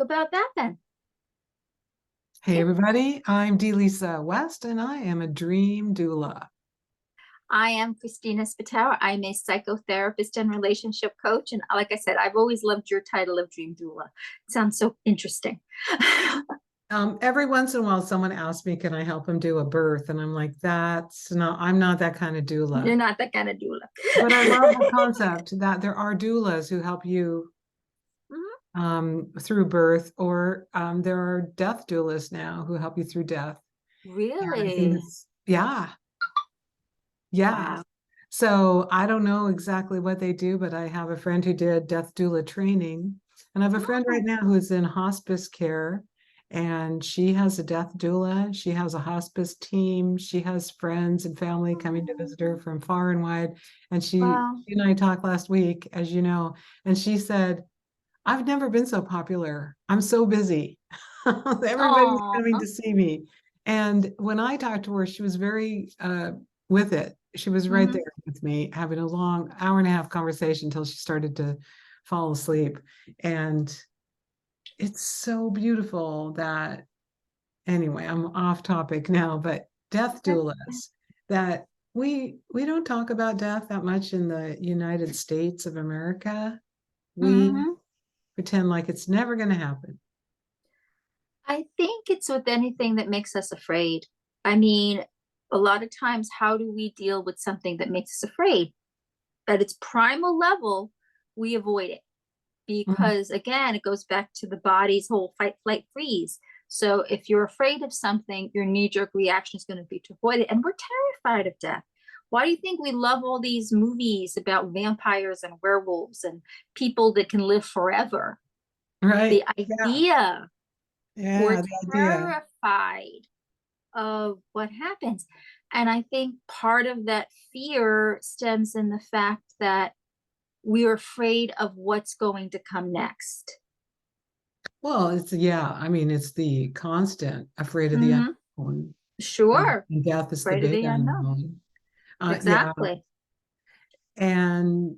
About that then. Hey everybody, I'm D.Lisa West and I am a dream doula. I am Cristina I'm a psychotherapist and relationship coach. And like I said, I've always loved your title of Dream Doula. It sounds so interesting. Every once in a while someone asks me, can I help them do a birth? And I'm like, I'm not that kind of You're doula. not that kind of But I love the doula. concept that there are doulas who help you Mhm. through birth, or there are death doulas now who help you through death. And I think Really? yeah, yeah. Wow. So I don't know exactly what they do, but I have a friend who did death doula training. And I have a friend right Oh, now who is in hospice care, and she has a death doula. She has a hospice team. She has friends and family coming to visit her from far and wide. And wow. she and I talked last week, as you know, and she said, I've never been so popular. I'm so busy. Everybody's Oh, coming to see me. And when I talked to her, she was very with it. She was right hmm there with me, having a long hour and a half conversation until she started to fall asleep. And it's so beautiful that, anyway, I'm off topic now, but death doulas, that we don't talk about death that much in the United States of America. We hmm pretend like it's never going to happen. I think it's with anything that makes us afraid. I mean, a lot of times, how do we deal with something that makes us afraid? At its primal level, we avoid it Mhm. because, again, it goes back to the body's whole fight, flight, freeze. So if you're afraid of something, your knee-jerk reaction is going to be to avoid it. And we're terrified of death. Why do you think we love all these movies about vampires and werewolves and people that can live forever? Right. The Yeah. idea, we're Yeah. The idea. terrified of what happens. And I think part of that fear stems in the fact that we're afraid of what's going to come next. Well, yeah. I mean, it's the constant afraid of the hmm unknown. Sure. And death is the Afraid of big the unknown. unknown. Yeah. Exactly. And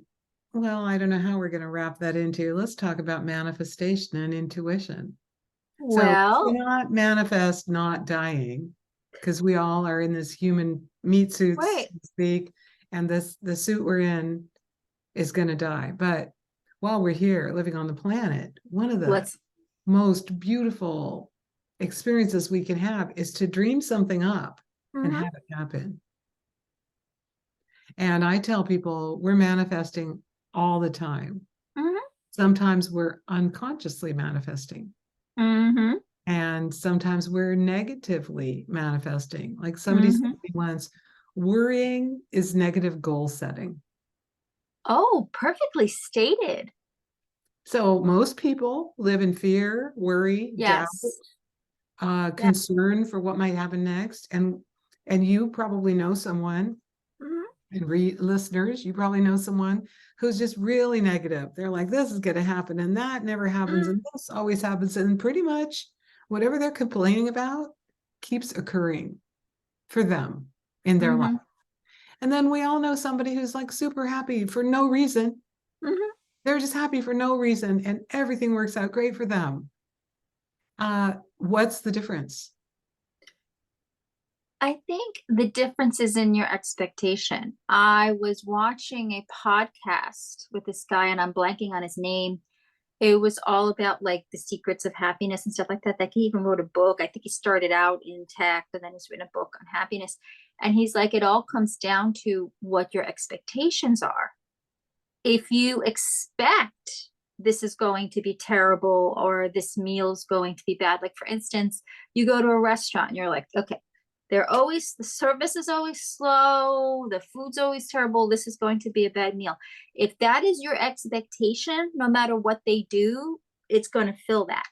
well, I don't know how we're going to wrap that into. Let's talk about manifestation and intuition. So we Well, cannot manifest not dying, because we all are in this human meat suits, right. so to speak, and the suit we're in is going to die. But while we're here living on the planet, one of the Let's. most beautiful experiences we can have is to dream something up and hmm have it happen. And I tell people we're manifesting all the time. hmm Sometimes we're unconsciously manifesting, hmm and sometimes we're negatively manifesting. Like somebody said hmm to me once, worrying is negative goal setting. Oh, perfectly stated. So most people live in fear, worry, doubt, Yes. Yeah. concern for what might happen next. And you probably know someone, hmm and listeners, you probably know someone who's just really negative. They're like, this is going to happen, and that never happens, hmm and this always happens, and pretty much whatever they're complaining about keeps occurring for them in their life. hmm And then we all know somebody who's like super happy for no reason. hmm They're just happy for no reason, and everything works out great for them. What's the difference? I think the difference is in your expectation. I was watching a podcast with this guy, and I'm blanking on his name. It was all about like the secrets of happiness and stuff like that. Like he even wrote a book. I think he started out in tech, and then he's written a book on happiness. And he's like, it all comes down to what your expectations are. If you expect this is going to be terrible or this meal's going to be bad, like for instance, you go to a restaurant and you're like, okay, the service is always slow, the food's always terrible, this is going to be a bad meal. If that is your expectation, no matter what they do, it's going to fill that.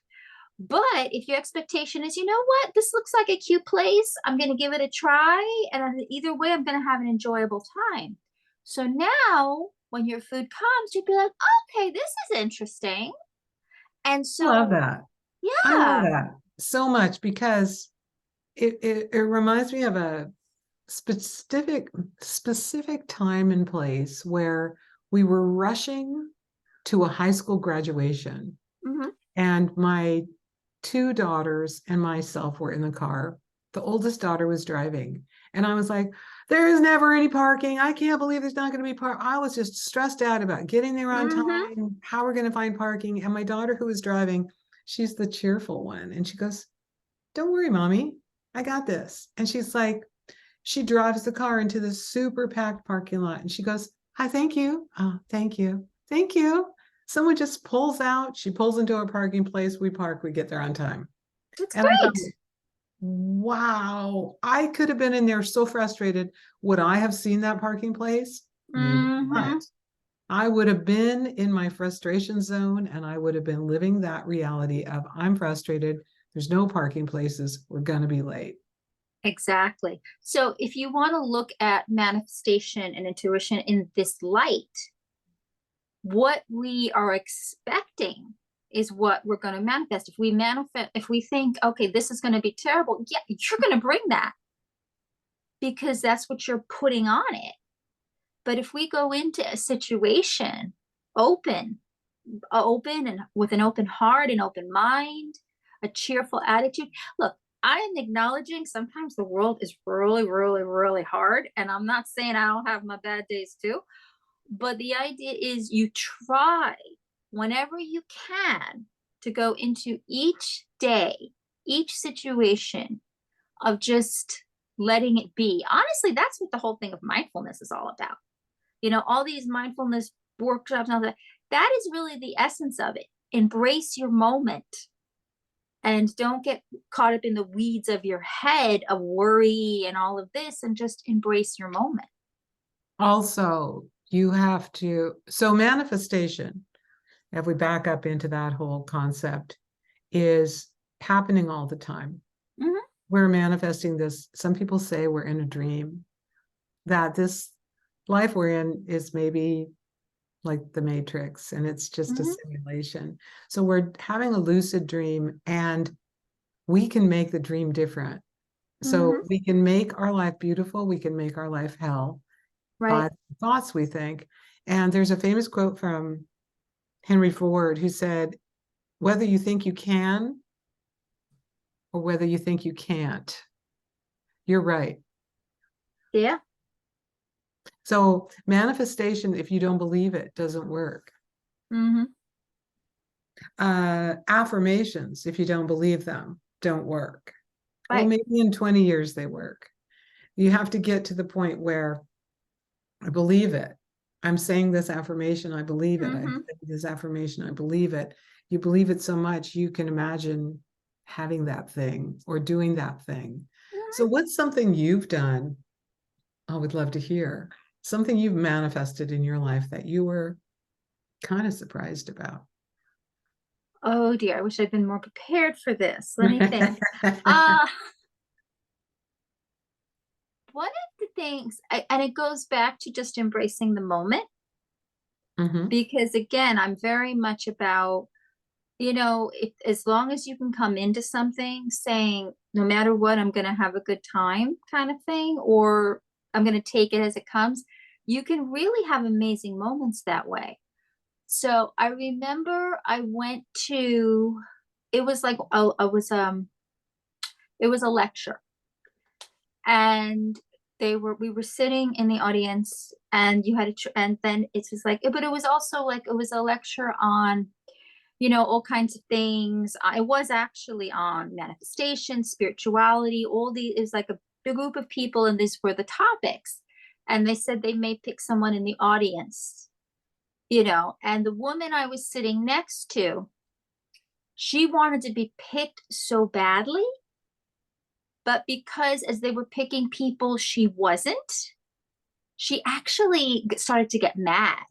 But if your expectation is, you know what, this looks like a cute place, I'm going to give it a try, and either way, I'm going to have an enjoyable time. So now, when your food comes, you'd be like, okay, this is interesting. And I love so, that. I love yeah. that so much, because it reminds me of a specific specific time and place where we were rushing to a high school graduation, hmm And my two daughters and myself were in the car. The oldest daughter was driving. And I was like, there is never any parking. I can't believe there's not going to be park. I was just stressed out about getting there on Mm-hmm. time, how we're going to find parking. And my daughter, who was driving, she's the cheerful one. And she goes, don't worry, mommy, I got this. And she's like, she drives the car into this super packed parking lot. And she goes, hi, thank you. Oh, thank you. Thank you. Someone just pulls out. She pulls into a parking place. We park. We get there on time. That's And I thought, great. wow, I could have been in there so frustrated. Would I have seen that parking place? Maybe Mm-hmm. not. I would have been in my frustration zone and I would have been living that reality of I'm frustrated. There's no parking places. We're going to be late. Exactly. So if you want to look at manifestation and intuition in this light, what we are expecting is what we're going to manifest. If we manifest, if we think, okay, this is going to be terrible, yeah, you're going to bring that because that's what you're putting on it. But if we go into a situation open, open and with an open heart, an open mind, a cheerful attitude. Look, I am acknowledging sometimes the world is really, really, really hard. And I'm not saying I don't have my bad days too, but the idea is you try whenever you can to go into each day, each situation of just letting it be. Honestly, that's what the whole thing of mindfulness is all about. You know, all these mindfulness workshops and all that, that is really the essence of it. Embrace your moment and don't get caught up in the weeds of your head of worry and all of this and just embrace your moment. Also, you have to, so manifestation, if we back up into that whole concept, is happening all the time. Mm-hmm. We're manifesting this. Some people say we're in a dream, that this life we're in is maybe like the Matrix and it's just a Mm-hmm. simulation. So we're having a lucid dream and we can make the dream different. So Mm-hmm. we can make our life beautiful. We can make our life hell by Right. the thoughts we think. And there's a famous quote from Henry Ford who said, whether you think you can or whether you think you can't, you're right. Yeah. So manifestation, if you don't believe it, doesn't work. Mm-hmm. Affirmations, if you don't believe them, don't work. Well, Right. maybe in 20 years they work. You have to get to the point where I believe it. I'm saying this affirmation, I believe it. I Mm-hmm. say this affirmation, I believe it. You believe it so much, you can imagine having that thing or doing that thing. So, Mm-hmm. what's something you've done? I would love to hear something you've manifested in your life that you were kind of surprised about. Oh dear, I wish I'd been more prepared for this. Let me think. Uh, one of the things, and it goes back to just embracing the moment, Hmm. because again, I'm very much about, you know, if, as long as you can come into something saying, no matter what, I'm going to have a good time kind of thing, or I'm going to take it as it comes, you can really have amazing moments that way. So I remember I went to, it was like, it was a lecture and we were sitting in the audience and you had and then it was like, but it was also like, it was a lecture on, you know, all kinds of things. It was actually on manifestation, spirituality, all these is like a group of people, and these were the topics. And they said they may pick someone in the audience, you know, and the woman I was sitting next to, she wanted to be picked so badly, but because as they were picking people, she wasn't, she actually started to get mad.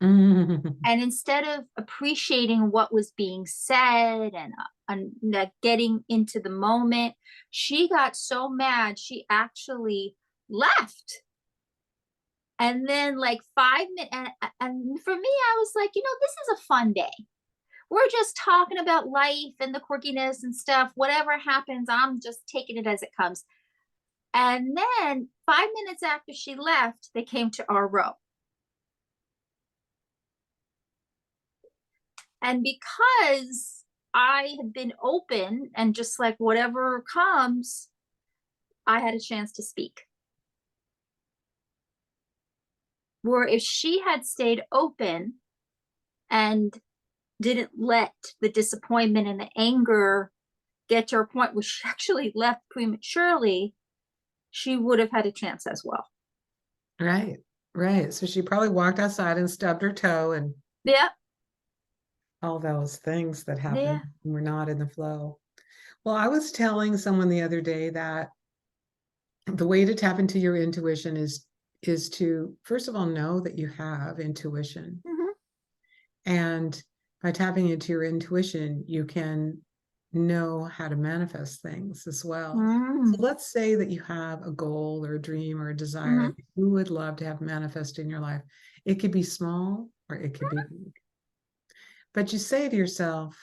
And instead of appreciating what was being said and getting into the moment, she got so mad she actually left. And then like 5 minutes, and for me, I was like, you know, this is a fun day. We're just talking about life and the quirkiness and stuff. Whatever happens, I'm just taking it as it comes. And then 5 minutes after she left, they came to our row. And because I had been open and just like whatever comes, I had a chance to speak. Where if she had stayed open and didn't let the disappointment and the anger get to her point where she actually left prematurely, she would have had a chance as well. Right. Right. So she probably walked outside and stubbed her toe and Yeah. all those things that happen Yeah. when we're not in the flow. Well, I was telling someone the other day that the way to tap into your intuition is to first of all know that you have intuition. Mm-hmm. And by tapping into your intuition, you can know how to manifest things as well. So Mm-hmm. let's say that you have a goal or a dream or a desire that you would love to have manifest in your life. It could be small or it could be big. But you say to yourself,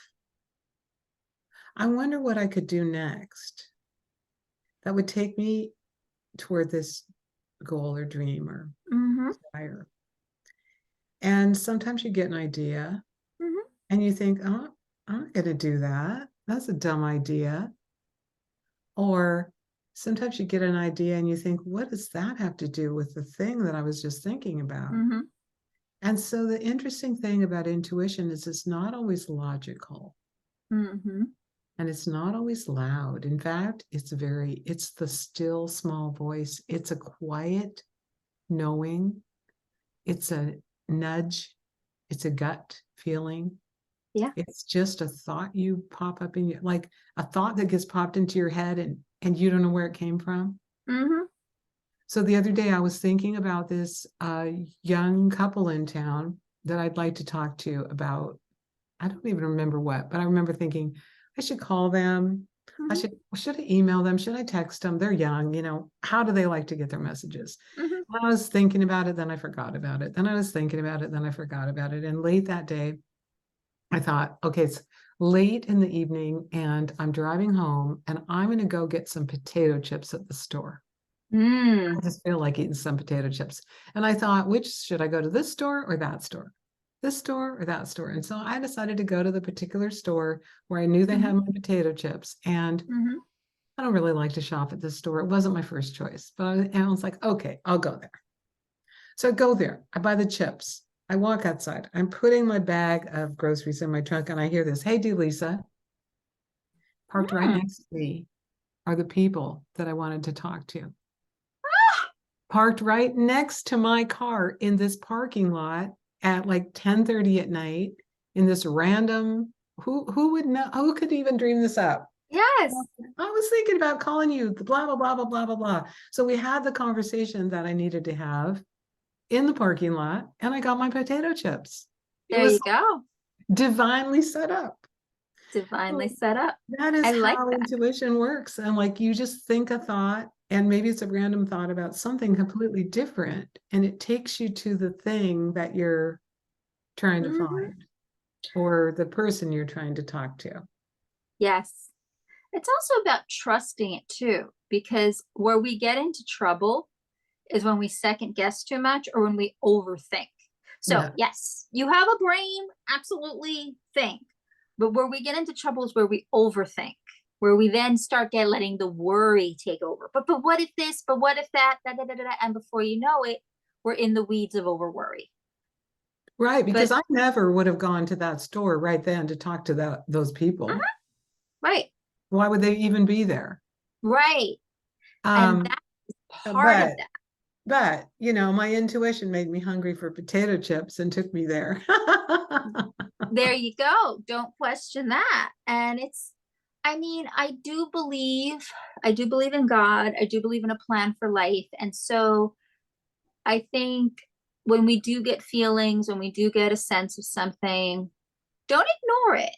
I wonder what I could do next that would take me toward this goal or dream or Mm-hmm. desire. And sometimes you get an idea Mm-hmm. and you think, oh, I'm not going to do that. That's a dumb idea. Or sometimes you get an idea and you think, what does that have to do with the thing that I was just thinking about? Mm-hmm. And so the interesting thing about intuition is it's not always logical Mm-hmm. and it's not always loud. In fact, it's the still small voice. It's a quiet knowing. It's a nudge. It's a gut feeling. Yeah. It's just a thought you pop up in your, like a thought that gets popped into your head and you don't know where it came from. Mm-hmm. So the other day I was thinking about this young couple in town that I'd like to talk to about, I don't even remember what, but I remember thinking I should call them. Mm-hmm. Should I email them? Should I text them? They're young, how do they like to get their messages? Mm-hmm. I was thinking about it, then I forgot about it. Then I was thinking about it, then I forgot about it. And late that day, I thought, okay, it's late in the evening and I'm driving home and I'm going to go get some potato chips at the store. I Mm. just feel like eating some potato chips. And I thought, which should I go to this store or that store? This store or that store? And so I decided to go to the particular store where I knew they Mm-hmm. had my potato chips. And Mm-hmm. I don't really like to shop at this store. It wasn't my first choice, but I was like, okay, I'll go there. So I go there, I buy the chips. I walk outside. I'm putting my bag of groceries in my trunk and I hear this, hey, D.Lisa, parked right Mm. next to me are the people that I wanted to talk to. Parked right next to my car in this parking lot at like 10:30 at night in this random, who would know, who could even dream this up? Yes. I was thinking about calling you, blah, blah, blah, blah, blah, blah, blah. So we had the conversation that I needed to have in the parking lot and I got my potato chips. It There you was go. divinely set up. Divinely So set up. that is I like how that. intuition works. And like you just think a thought, and maybe it's a random thought about something completely different, and it takes you to the thing that you're trying to Mm-hmm. find or the person you're trying to talk to. Yes. It's also about trusting it too, because where we get into trouble is when we second guess too much or when we overthink. So, Yeah. yes, you have a brain, absolutely think. But where we get into trouble is where we overthink, where we then start letting the worry take over. But what if this? But what if that? Da, da, da, da, da. And before you know it, we're in the weeds of over worry. Right. Because But I never would have gone to that store right then to talk to those people. right, Why would they even be there? right. And Um, that is part of but that. my intuition made me hungry for potato chips and took me there. There you go. Don't question that. And I mean, I do believe in God. I do believe in a plan for life. And so I think when we do get feelings, when we do get a sense of something, don't ignore it.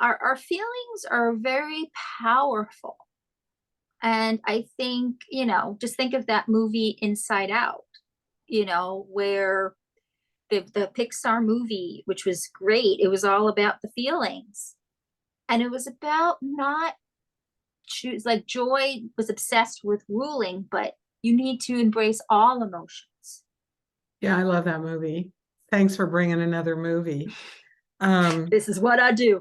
Our feelings are very powerful. And I think, just think of that movie Inside Out, where the Pixar movie, which was great, it was all about the feelings. And it was about not choose, like Joy was obsessed with ruling, but you need to embrace all emotions. Yeah, I love that movie. Thanks for bringing another movie. This is what I do.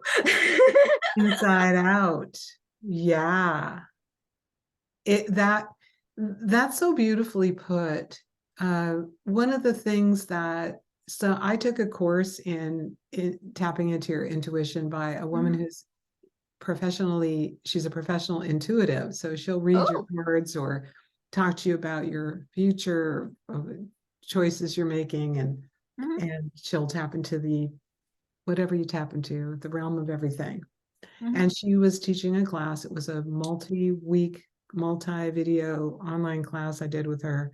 Inside Out. Yeah. It that's so beautifully put. One of the things that so I took a course in tapping into your intuition by a woman Mhm. who's she's a professional intuitive. So she'll read your Oh. cards or talk to you about your future choices you're making, Mhm. and she'll tap into the whatever you tap into, the realm of everything. Mhm. And she was teaching a class. It was a multi-week, multi-video online class I did with her.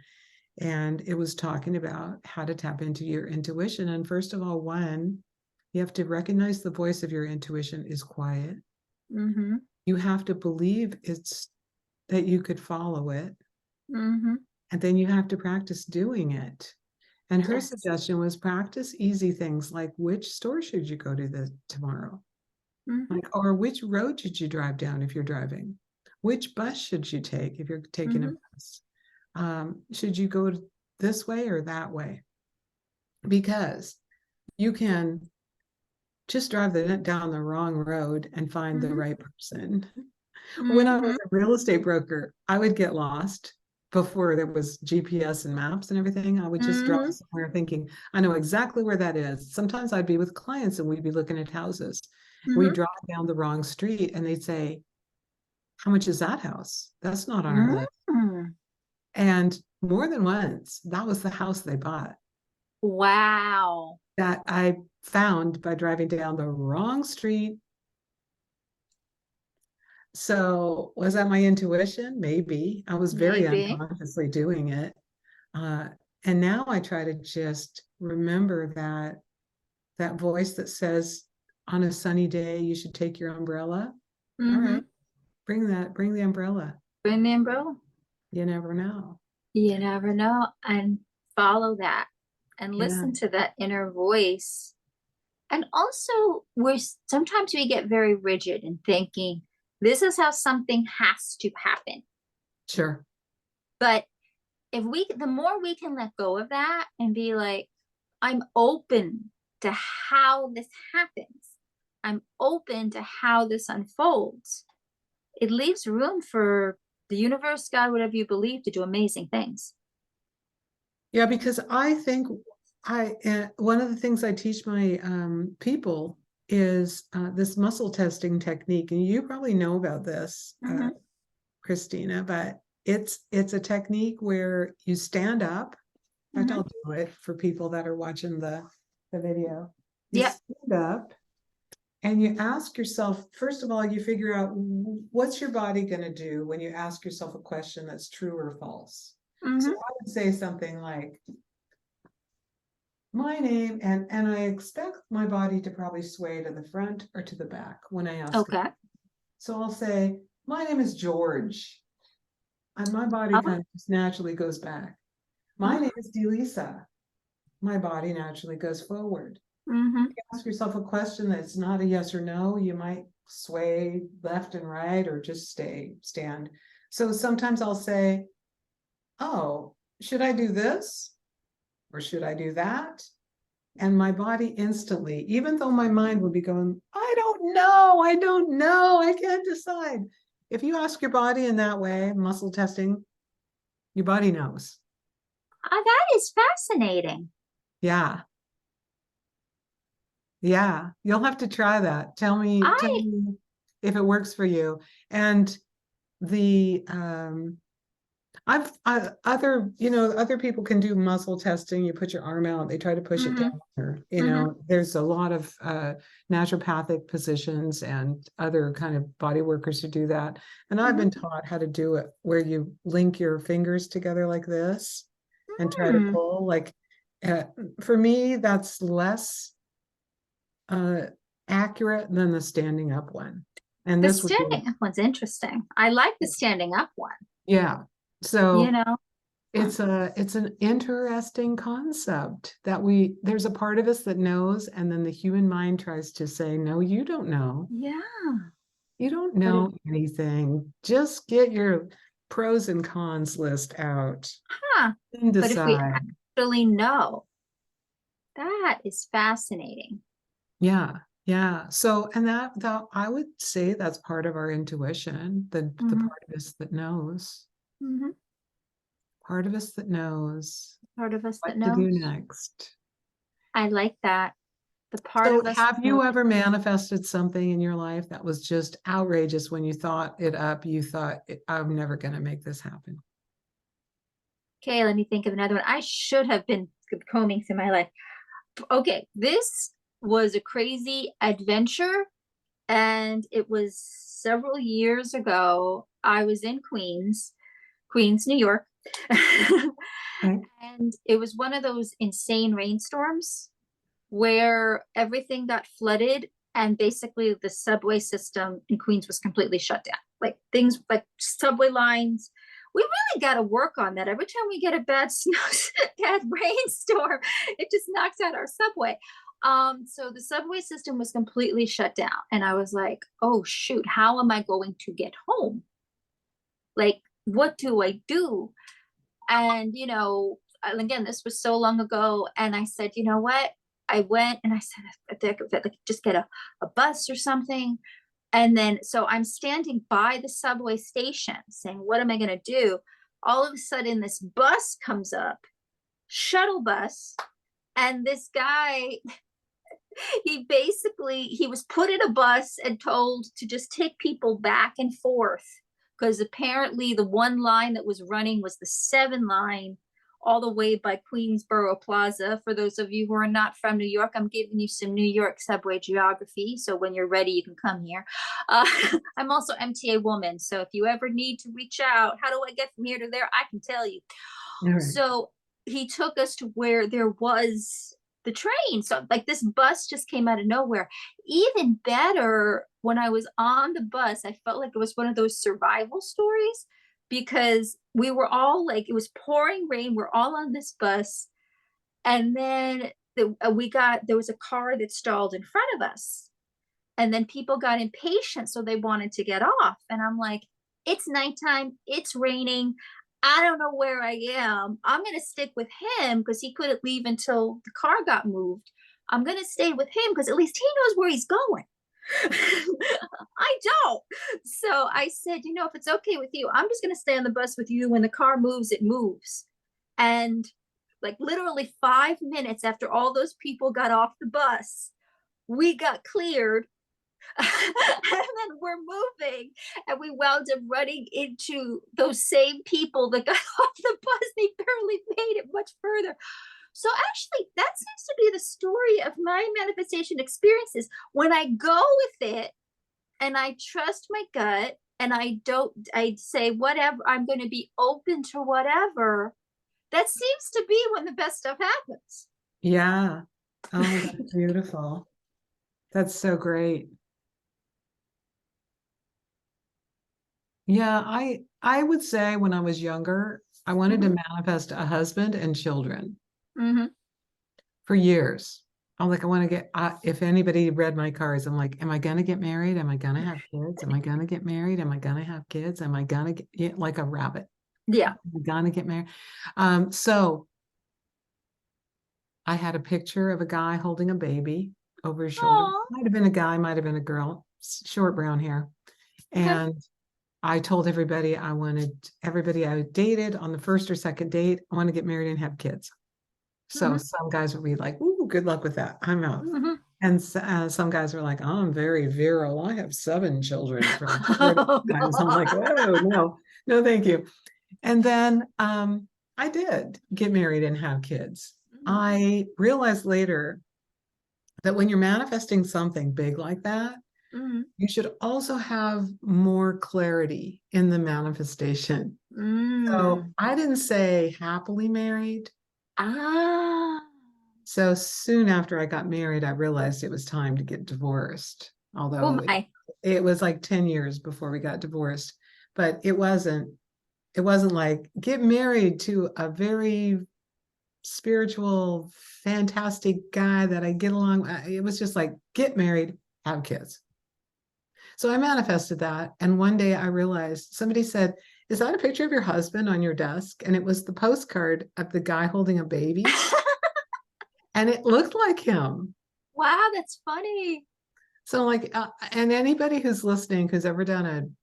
And it was talking about how to tap into your intuition. And first of all, one, you have to recognize the voice of your intuition is quiet. Mhm. You have to believe it's that you could follow it. Mhm. And then you have to practice doing it. And her Yes. suggestion was practice easy things like which store should you go to tomorrow? Mhm. Like, or which road should you drive down if you're driving? Which bus should you take if you're taking a Mhm. bus? Should you go this way or that way? Because you can just drive down the wrong road and find the Mhm. right person. When I was Mhm. a real estate broker, I would get lost before there was GPS and maps and everything. I would just drive Mhm. somewhere thinking, I know exactly where that is. Sometimes I'd be with clients and we'd be looking at houses. We'd Mhm. drive down the wrong street and they'd say, how much is that house? That's not on our list. Mhm. And more than once, that was the house they bought Wow. that I found by driving down the wrong street. So was that my intuition? Maybe. I was very Maybe. unconsciously doing it. Uh, and now I try to just remember that voice that says on a sunny day, you should take your umbrella. All right, Mhm. bring the umbrella. Bring the umbrella. You never know. You never know. And follow that and Yeah, listen to that inner voice. And also, sometimes we get very rigid in thinking this is how something has to happen. sure. But the more we can let go of that and be like, I'm open to how this happens, I'm open to how this unfolds, it leaves room for the universe, God, whatever you believe, to do amazing things. Yeah, because I think one of the things I teach my people is this muscle testing technique, and you probably know about this, Mm-hmm. Christina, but it's a technique where you stand up. In fact, Mm-hmm. I'll do it for people that are watching the video. You Yep. stand up and you ask yourself, first of all, you figure out what's your body going to do when you ask yourself a question that's true or false. So Mm-hmm. I would say something like, my name, and I expect my body to probably sway to the front or to the back when I ask it. Okay. So I'll say, my name is George. And my body Oh. kind of just naturally goes back. My name Mm-hmm. is D.Lisa. My body naturally goes forward. Mm-hmm. Ask yourself a question that's not a yes or no. You might sway left and right or just stand. So sometimes I'll say, oh, should I do this or should I do that? And my body instantly, even though my mind would be going, I don't know, I can't decide. If you ask your body in that way, muscle testing, your body knows. That is fascinating. Yeah. Yeah. You'll have to try that. Tell I me if it works for you. And the other people can do muscle testing. You put your arm out, they try to push it down. mm-hmm. Or, Mm-hmm. there's a lot of naturopathic positions and other kind of body workers who do that. And I've Mm-hmm. been taught how to do it where you link your fingers together like this and try to Mm. pull. Like uh, for me, that's less uh, accurate than the standing up one. And The this would be, standing up one's interesting. I like the standing up one. yeah. You So know, it's an interesting concept that there's a part of us that knows, and then the human mind tries to say, no, you don't know. yeah. You don't But know anything. Just get your pros and cons list out huh. and But if we decide. actually know, that is fascinating. Yeah. Yeah. So, and that I would say that's part of our intuition, the Hmm. part of us that knows, Hmm. part of us that knows Part of us what that to do knows. next. I like that. The part So, of us have that knows. you ever manifested something in your life that was just outrageous when you thought it up? You thought, I'm never going to make this happen. Okay, let me think of another one. I should have been combing through my life. Okay, this was a crazy adventure, and it was several years ago. I was in Queens, New York. Okay. And it was one of those insane rainstorms where everything got flooded and basically the subway system in Queens was completely shut down. Like things like subway lines. We really got to work on that. Every time we get a bad snow, bad rainstorm, it just knocks out our subway. So the subway system was completely shut down. And I was like, oh shoot, how am I going to get home? Like, what do I do? And, again, this was so long ago. And I said, you know what? I went and I said, I think if I could just get a bus or something. And then, so I'm standing by the subway station saying, what am I going to do? All of a sudden, this bus comes up, shuttle bus. And this guy, he was put in a bus and told to just take people back and forth because apparently the one line that was running was the 7 line all the way by Queensboro Plaza. For those of you who are not from New York, I'm giving you some New York subway geography. So when you're ready, you can come here. Uh, I'm also MTA woman. So if you ever need to reach out, how do I get from here to there? I can tell you. All right. So he took us to where there was the train. So like this bus just came out of nowhere. Even better, when I was on the bus, I felt like it was one of those survival stories because we were all like, it was pouring rain. We're all on this bus. And then there was a car that stalled in front of us. And then people got impatient, so they wanted to get off. And I'm like, it's nighttime, it's raining. I don't know where I am. I'm going to stick with him because he couldn't leave until the car got moved. I'm going to stay with him because at least he knows where he's going. I don't. So I said, if it's okay with you, I'm just going to stay on the bus with you. When the car moves, it moves. And like literally 5 minutes after all those people got off the bus, we got cleared. And then we're moving and we wound up running into those same people that got off the bus. They barely made it much further. So actually that seems to be the story of my manifestation experiences. When I go with it and I trust my gut and I say whatever, I'm going to be open to whatever, that seems to be when the best stuff happens. Yeah. Oh, that's beautiful. That's so great. Yeah, I would say when I was younger, I wanted to Mm-hmm. manifest a husband and children Mm-hmm. for years. I'm like, I want to get, if anybody read my cards, I'm like, am I going to get married? Am I going to have kids? Am I going to get married? Am I going to have kids? Am I going to get like a rabbit? Yeah. Am I going to get married? So I had a picture of a guy holding a baby over his shoulder. Oh, Might have been a guy, might have been a girl, short brown hair. okay. And I told everybody everybody I dated on the first or second date, I want to get married and have kids. So Mm-hmm. some guys would be like, "Ooh, good luck with that. I'm out." Mm-hmm. And some guys were like, "Oh, I'm very virile. I have 7 children from 4 Oh, guys." I'm like, God. "Whoa, no, no, thank you." And then I did get married and have kids. Mm-hmm. I realized later that when you're manifesting something big like that, Mm-hmm. you should also have more clarity in the manifestation. So Mm. I didn't say happily married. Ah. So soon after I got married, I realized it was time to get divorced. Oh Although my. it was like 10 years before we got divorced, but it wasn't like get married to a very spiritual, fantastic guy that I get along. It was just like get married, have kids. So I manifested that. And one day I realized somebody said, is that a picture of your husband on your desk? And it was the postcard of the guy holding a baby. And it looked like him. Wow, that's funny. So like, and anybody who's listening, who's ever done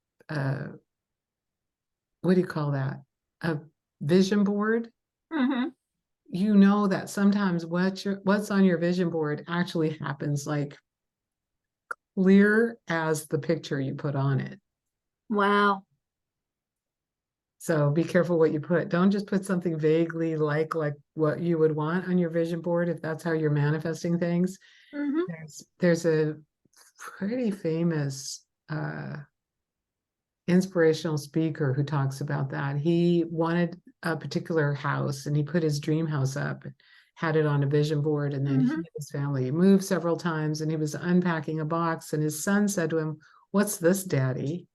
what do you call that? A vision board, Mm-hmm. you know that sometimes what's on your vision board actually happens like clear as the picture you put on it. Wow. So be careful what you put. Don't just put something vaguely like what you would want on your vision board if that's how you're manifesting things. Mm-hmm. There's a pretty famous inspirational speaker who talks about that. He wanted a particular house and he put his dream house up, had it on a vision board, and then he Mm-hmm. and his family moved several times and he was unpacking a box and his son said to him, "What's this, Daddy?"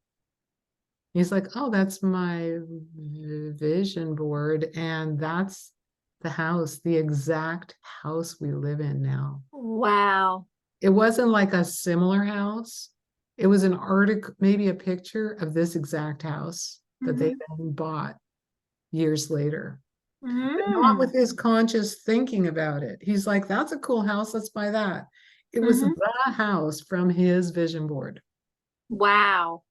He's like, "Oh, that's my vision board." And that's the house, the exact house we live in now. Wow. It wasn't like a similar house. It was an article, maybe a picture of this exact house that they Mm-hmm. then bought years later, but not with Mm. his conscious thinking about it. He's like, "That's a cool house. Let's buy that." It was Mm-hmm. the house from his vision board. Wow.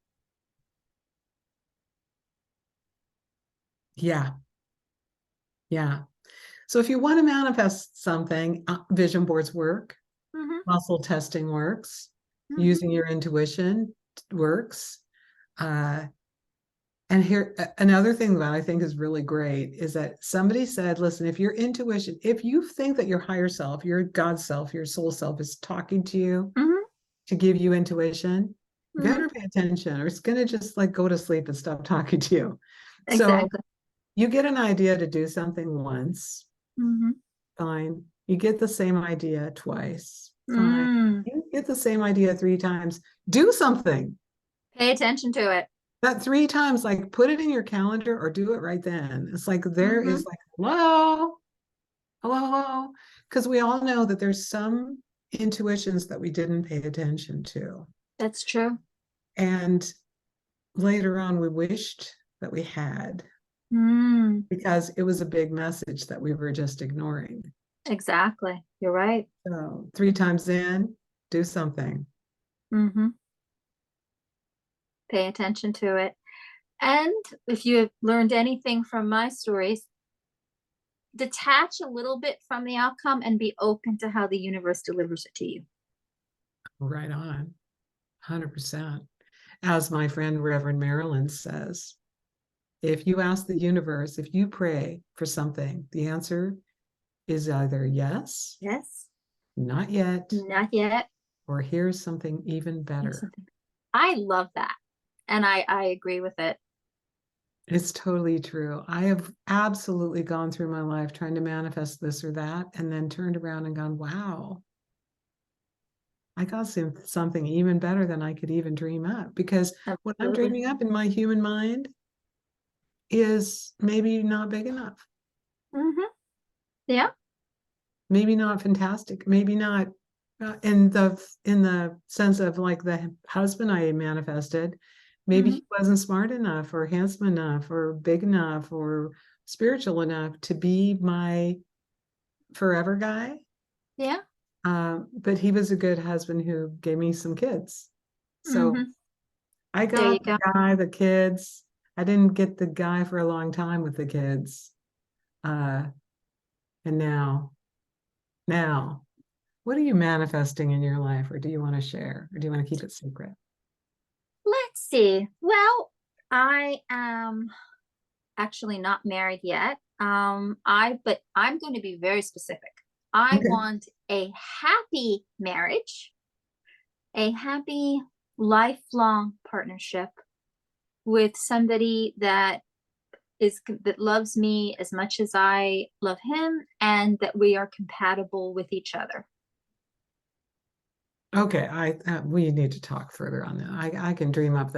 Yeah. Yeah. So if you want to manifest something, vision boards work, Mm-hmm. muscle testing works, Mm-hmm. using your intuition works. Uh, and here, another thing that I think is really great is that somebody said, listen, if your intuition, if you think that your higher self, your God self, your soul self is talking to you Mm-hmm. to give you intuition, you Mm-hmm. better pay attention or it's going to just like go to sleep and stop talking to you. So Exactly. you get an idea to do something once, Mm-hmm. fine. You get the same idea twice, fine. Mm. You get the same idea three times, do something. Pay attention to it. That three times, like put it in your calendar or do it right then. It's like there Mm-hmm. is like, hello, hello, hello. Because we all know that there's some intuitions that we didn't pay attention to. That's true. And later on, we wished that we had Mm. because it was a big message that we were just ignoring. Exactly. You're right. So three times in, do something. Mm-hmm. Pay attention to it. And if you have learned anything from my stories, detach a little bit from the outcome and be open to how the universe delivers it to you. Right on, 100%. As my friend Reverend Marilyn says, if you ask the universe, if you pray for something, the answer is either yes, Yes. not yet, Not yet. or here's something even Here's better. something. I love that. And I agree with it. It's totally true. I have absolutely gone through my life trying to manifest this or that, and then turned around and gone, wow, I got something even better than I could even dream up. Because what I'm Absolutely. dreaming up in my human mind is maybe not big enough, Mm-hmm. Yeah. maybe not fantastic, maybe not in the sense of like the husband I manifested, maybe Mm-hmm. he wasn't smart enough or handsome enough or big enough or spiritual enough to be my forever guy. Yeah. But he was a good husband who gave me some kids. So Mm-hmm. I There you got the go. guy, the kids. I didn't get the guy for a long time with the kids. Uh, and now, what are you manifesting in your life, or do you want to share, or do you want to keep it secret? Let's see. Well, I am actually not married yet. But I'm going to be very specific. I Okay. want a happy marriage, a happy lifelong partnership with somebody that loves me as much as I love him and that we are compatible with each other. Okay, we need to talk further on that. I can dream up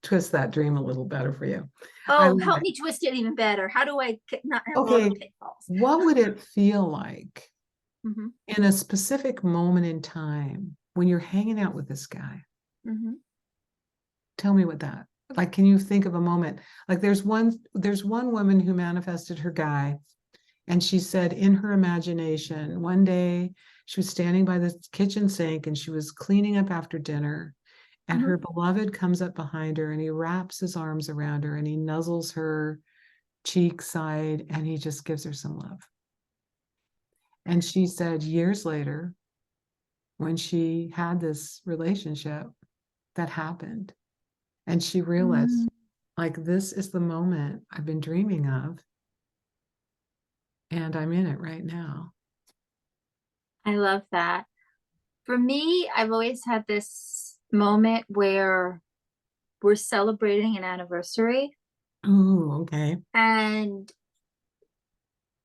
twist that dream a little better for you. I Oh, love help it. me twist it even better. How do I not have all the Okay, pitfalls? what would it feel like Mm-hmm. in a specific moment in time when you're hanging out with this guy? Mm-hmm. Tell me what that. Like, can you think of a moment? Like there's one woman who manifested her guy, and she said in her imagination, one day She was standing by the kitchen sink and she was cleaning up after dinner. And Mhm. her beloved comes up behind her and he wraps his arms around her and he nuzzles her cheek side and he just gives her some love. And she said years later, when she had this relationship, that happened. And she realized, Mm, like, this is the moment I've been dreaming of, and I'm in it right now. I love that. For me, I've always had this moment where we're celebrating an anniversary, Oh, okay. and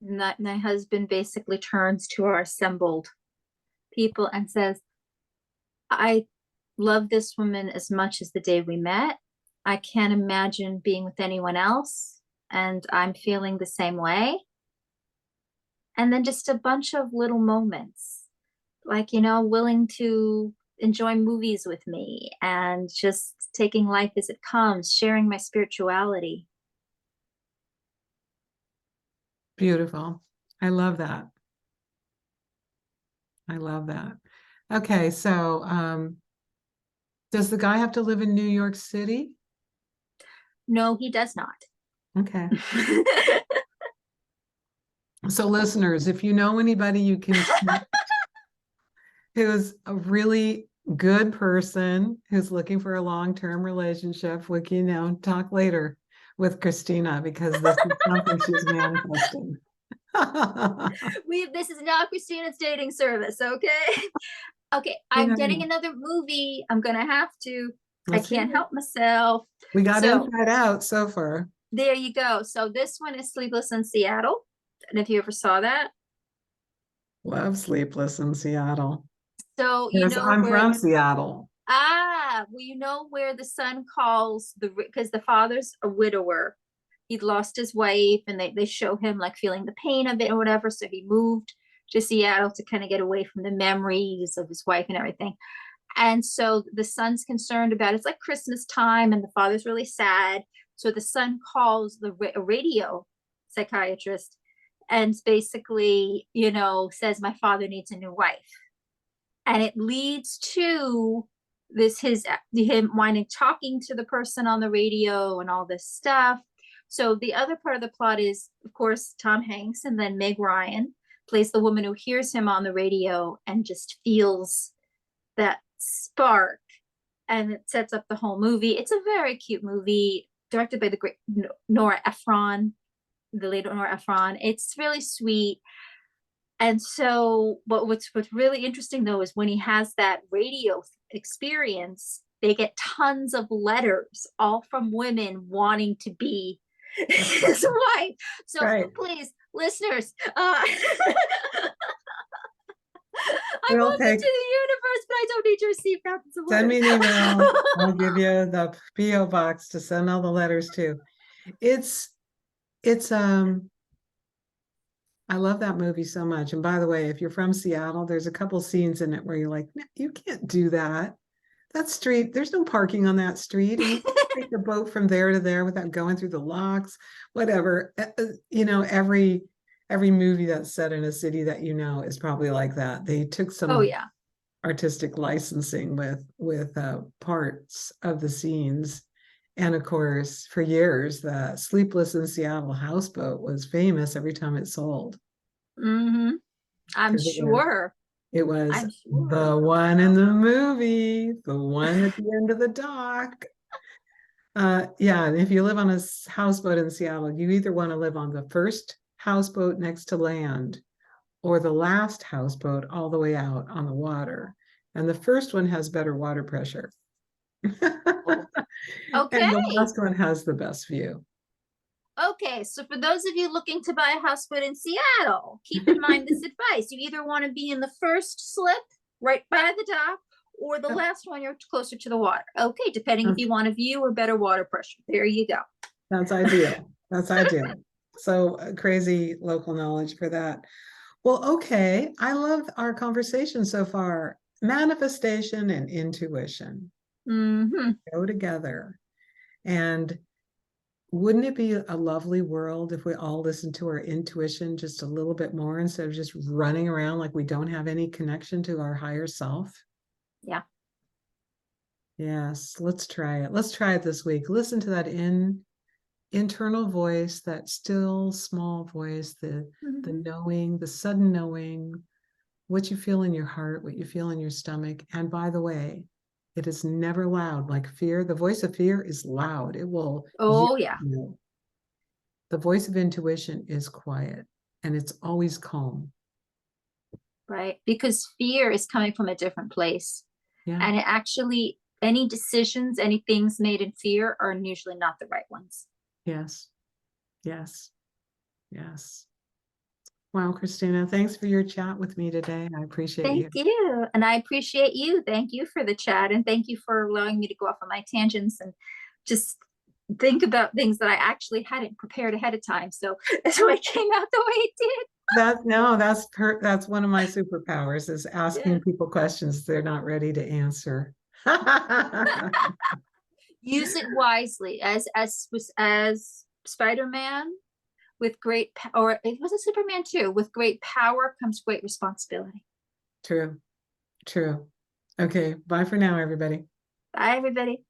my husband basically turns to our assembled people and says, I love this woman as much as the day we met. I can't imagine being with anyone else, and I'm feeling the same way. And then just a bunch of little moments, like, willing to enjoy movies with me and just taking life as it comes, sharing my spirituality. Beautiful. I love that. I love that. Okay, so does the guy have to live in New York City? No, he does not. Okay. So listeners, if you know anybody you can who's a really good person who's looking for a long-term relationship, we can talk later with Cristina because this is something she's manifesting. This is not Christina's dating service, okay? Okay, I'm Yeah, getting another movie. I'm gonna have to. I let's hear can't it. help myself. We got So Inside Out so far. there you go. So this one is Sleepless in Seattle. And if you ever saw that, Love Sleepless in Seattle. so Yes, I'm from Seattle. well, where the son calls because the father's a widower. He'd lost his wife, and they show him like feeling the pain of it or whatever. So he moved to Seattle to kind of get away from the memories of his wife and everything. And so the son's concerned about it's like Christmas time, and the father's really sad. So the son calls a radio psychiatrist and basically, says, my father needs a new wife. And it leads to him winding talking to the person on the radio and all this stuff. So the other part of the plot is, of course, Tom Hanks, and then Meg Ryan plays the woman who hears him on the radio and just feels that spark, and it sets up the whole movie. It's a very cute movie directed by the great Nora Ephron, the late Nora Ephron. It's really sweet. And so, but what's really interesting though is when he has that radio experience, they get tons of letters, all from women wanting to be his wife. So Right. please, listeners, I We'll want it take, to the universe, but I don't need to receive thousands of send letters. me an email. I'll give you the PO box to send all the letters to. It's I love that movie so much. And by the way, if you're from Seattle, there's a couple scenes in it where you're like, "No, you can't do that. That street, there's no parking on that street, and you can't take the boat from there to there without going through the locks, whatever." Every movie that's set in a city that is probably like that. They took Oh some yeah. artistic licensing with parts of the scenes. And of course, for years, the Sleepless in Seattle houseboat was famous every time it sold Mm-hmm. I'm because sure. it was I'm sure. the one in the movie, the one at the end of the dock. Yeah, and if you live on a houseboat in Seattle, you either want to live on the first houseboat next to land or the last houseboat all the way out on the water. And the first one has better water pressure. And the Okay. last one has the best view. Okay. So for those of you looking to buy a houseboat in Seattle, keep in mind this advice. You either want to be in the first slip right by the dock, or the last one you're closer to the water. Okay, depending if you want a view or better water pressure. There you go. That's ideal. That's ideal. So crazy local knowledge for that. Well, okay. I love our conversation so far. Manifestation and intuition Mm-hmm. go together. And wouldn't it be a lovely world if we all listened to our intuition just a little bit more instead of just running around like we don't have any connection to our higher self? Yeah. Yes, let's try it. Let's try it this week. Listen to that internal voice, that still small voice, the Mhm. knowing, the sudden knowing, what you feel in your heart, what you feel in your stomach. And by the way, it is never loud like fear. The voice of fear is loud. It will yell Oh, at yeah. you. The voice of intuition is quiet and it's always calm. Right. Because fear is coming from a different place. Yeah. And it actually, any decisions, any things made in fear are usually not the right ones. Yes. Yes. Yes. Wow, Christina, thanks for your chat with me today. I appreciate Thank you. you. And I appreciate you. Thank you for the chat. And thank you for allowing me to go off on my tangents and just think about things that I actually hadn't prepared ahead of time. So that's why it came out the way it did. That's one of my superpowers is asking Yeah. people questions they're not ready to answer. Use it wisely as Spider-Man with or it was a Superman too. With great power comes great responsibility. True, true. Okay, bye for now, everybody. Bye, everybody.